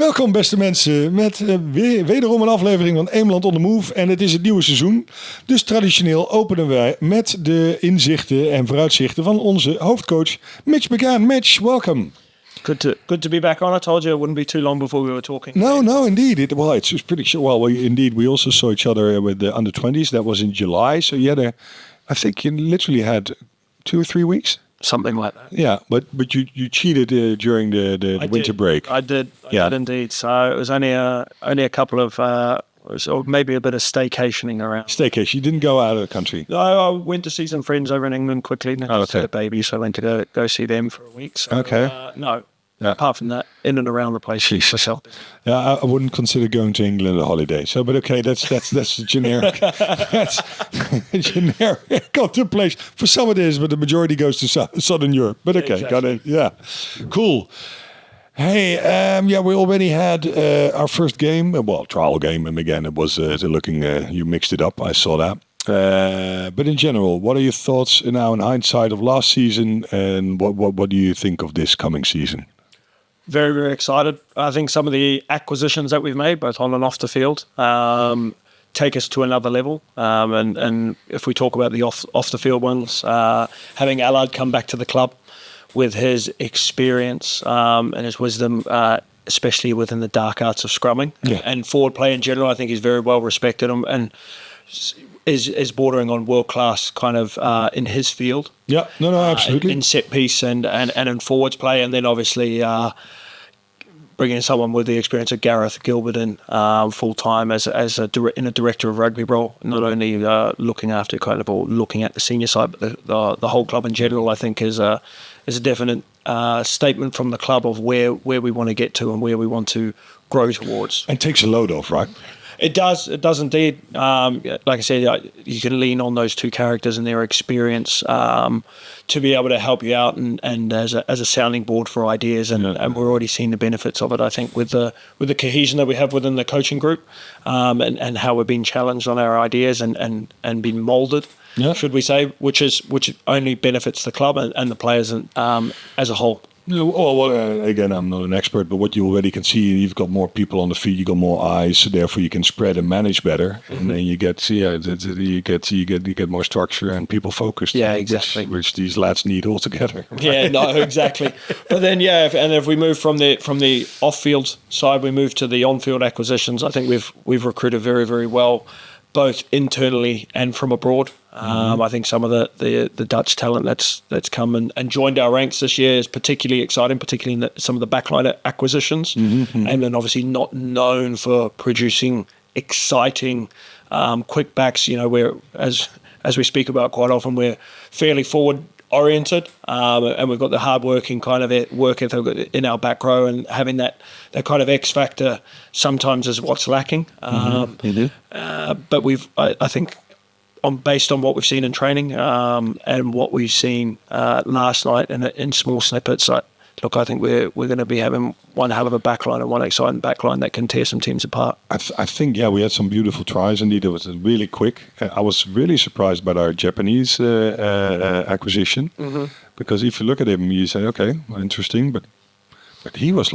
Welkom beste mensen met wederom een aflevering van Eemland on the Move. En het is het nieuwe seizoen. Dus traditioneel openen wij met de inzichten en vooruitzichten van onze hoofdcoach Mitch McGahan. Mitch, welcome. Good to be back on. I told you it wouldn't be too long before we were talking. No, indeed. It's pretty sure. Well, indeed, we also saw each other with the under-20s. That was in July. So I think you literally had 2 or 3 weeks. Something like that. Yeah, but you cheated during the winter break. I did indeed. So it was only a couple of, or maybe a bit of staycationing around. Staycation. You didn't go out of the country? No, I went to see some friends over in England quickly. Oh, okay. Had a baby, so I went to go see them for a week. So, okay. No. Yeah. Apart from that, in and around the place myself. Yeah, I wouldn't consider going to England a holiday. So, but okay, that's generic. That's generic contemplation. For some it is, but the majority goes to Southern Europe. But okay, exactly. Got it. Yeah, cool. Hey, we already had our first game. Well, trial game, and again, it was looking. You mixed it up. I saw that. But in general, what are your thoughts now in hindsight of last season, and what do you think of this coming season? Very, very excited. I think some of the acquisitions that we've made, both on and off the field, take us to another level. And if we talk about the off the field ones, having Allard come back to the club with his experience and his wisdom, especially within the dark arts of scrumming and forward play in general, I think he's very well respected and is bordering on world class kind of in his field. Yeah, no, absolutely. In set piece and in forwards play, and then obviously bringing in someone with the experience of Gareth Gilbert in full time as a director of rugby role, not only looking after kind of or looking at the senior side, but the whole club in general. I think is a definite statement from the club of where we want to get to and where we want to grow towards. And takes a load off, right? It does indeed. Like I said, you can lean on those two characters and their experience to be able to help you out and as a sounding board for ideas. And we're already seeing the benefits of it, I think, with the cohesion that we have within the coaching group and how we're being challenged on our ideas and being moulded, should we say, which only benefits the club and the players as a whole. Again, I'm not an expert, but what you already can see, you've got more people on the field, you got more eyes, so therefore you can spread and manage better, and then you get more structure and people focused. Yeah, exactly. Which these lads need altogether. Right? Yeah, no, exactly. But then, if we move from the off-field side, we move to the on-field acquisitions. I think we've recruited very, very well, both internally and from abroad. I think some of the Dutch talent that's come and joined our ranks this year is particularly exciting, particularly in some of the backline acquisitions. And then obviously not known for producing exciting quick backs. We're as we speak about quite often, we're fairly forward oriented, and we've got the hard-working kind of work ethic in our back row, and having that kind of X factor sometimes is what's lacking. But I think, based on what we've seen in training and what we've seen last night in small snippets, I think we're going to be having one hell of a backline and one exciting backline that can tear some teams apart. I think, we had some beautiful tries. Indeed, it was really quick. I was really surprised by our Japanese acquisition, because if you look at him, you say, okay, well, interesting, but he was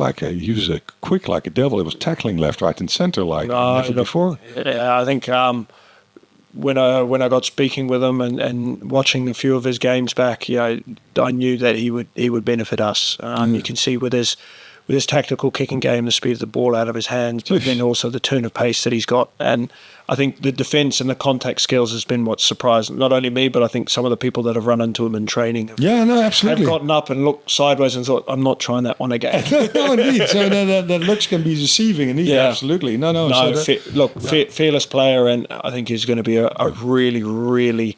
quick like a devil. He was tackling left, right, and center never before. I think when I got speaking with him and watching a few of his games back, I knew that he would benefit us. You can see with his tactical kicking game, the speed of the ball out of his hands, but then also the turn of pace that he's got. And I think the defence and the contact skills has been what surprised not only me, but I think some of the people that have run into him in training absolutely have gotten up and looked sideways and thought, I'm not trying that one again. No, indeed. So that looks can be deceiving. Indeed, absolutely. Fearless player, and I think he's going to be a really, really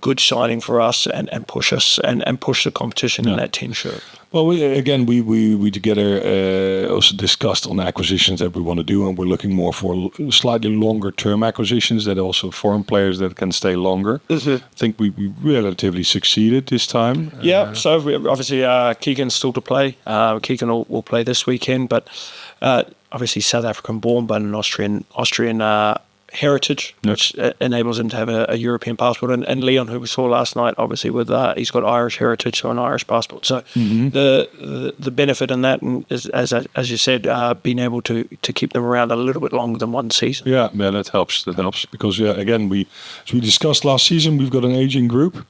good signing for us and push us and push the competition in that 10 shirt. Well, we together also discussed on acquisitions that we want to do, and we're looking more for slightly longer term acquisitions that also foreign players that can stay longer. I think we relatively succeeded this time. Yeah, so obviously Keegan's still to play. Keegan will play this weekend, but obviously South African born, but an Austrian heritage, which enables him to have a European passport. And Leon, who we saw last night, obviously with he's got Irish heritage, so an Irish passport. So the benefit in that is, as you said, being able to keep them around a little bit longer than one season. Yeah, that helps. That helps because again, as we discussed last season, we've got an aging group.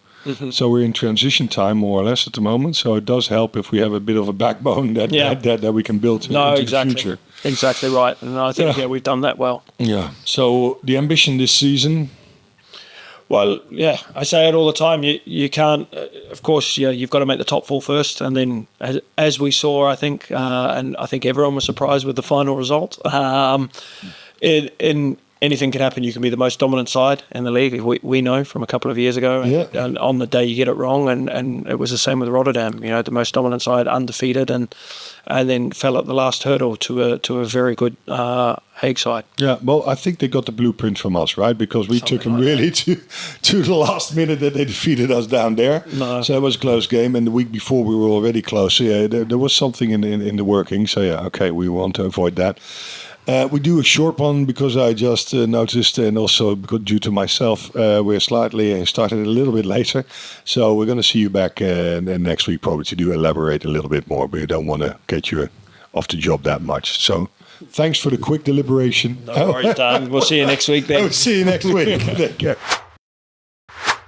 So we're in transition time more or less at the moment. So it does help if we have a bit of a backbone that we can build into the future. Exactly right. And I think we've done that well. Yeah. So the ambition this season. Well, yeah, I say it all the time. You can't, of course, you've got to make the top 4 first, and then as we saw, I think, and I think everyone was surprised with the final result. In anything can happen. You can be the most dominant side in the league. We know from a couple of years ago, and on the day you get it wrong, and it was the same with Rotterdam. The most dominant side, undefeated, and then fell at the last hurdle to a very good Hague side. Yeah, well, I think they got the blueprint from us, right? Because we took them really to the last minute that they defeated us down there. No. So it was a close game, and the week before we were already close. So yeah, there was something in the working. So yeah, okay, we want to avoid that. We do a short one because I just noticed, and also because due to myself, we're slightly started a little bit later. So we're going to see you back next week probably to elaborate a little bit more. But we don't want to get you off the job that much. So thanks for the quick deliberation. No worries, Dan. We'll see you next week then. We'll see you next week. Take care.